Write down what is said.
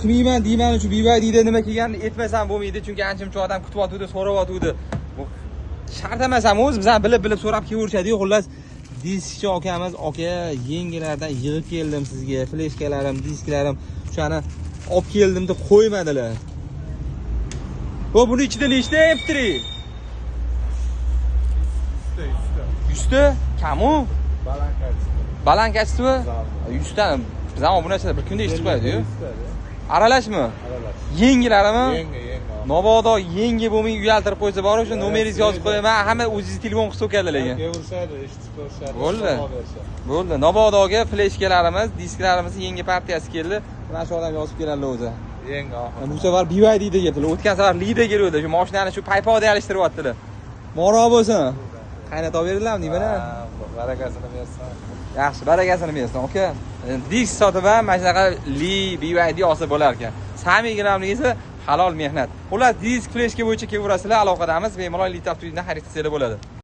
Qilmayman deyman, shu BYD nima kelganini aytmasam bo'lmaydi, chunki ancha-muncha odam kutyapti, so'rayotdi. Bu shart emas ham o'zi bizdan bilib so'rab kelaverishadi-yu. Xullas, diskchi akamiz, aka, yengillardan yig'ib keldim sizga, fleshkalarim, disklarim, o'shani olib keldim deb qo'ymadilar. Bu buni ichida nechta M3? 100 ta? Kamu? Balankachisi? 100 ta. Biz ham bu narsalar bir kunda ish chiqadi-yu. Aralashmi? Aralash. Yengilarimi? Yengi. Mabodo yengi bo'lmay uyaltirib qo'ysa bor, o'sha nomeringizni yozib qo'yaman, hamma o'zingiz telefon qilib so'kadi lekin. Kelurishadi, eshitib ko'rishadi. Bo'ldi. Nobodoga fleshkalarimiz, disklarimiz yangi partiyasi keldi. Mana shu odam yozib keladilar o'zi. Yengi oxir. Bu safar BYD keldilar. O'tgan safar Lida keldi. Shu mashinani shu paypoqda alishtiryaptilar. Moro bo'lsin. Qaynatib beringlarmi mana? Barakasini bersin. Yaxshi, barakasini bersin, aka. Disk sotib ham mana shunaqa BYD olsa bo'lar ekan. Samigramlik esa halol mehnat. Xullas, disk fleshka bo'yicha kelaverasizlar, aloqadamiz. Bemalol Lita avtoyindan xarid qilsanglar bo'ladi.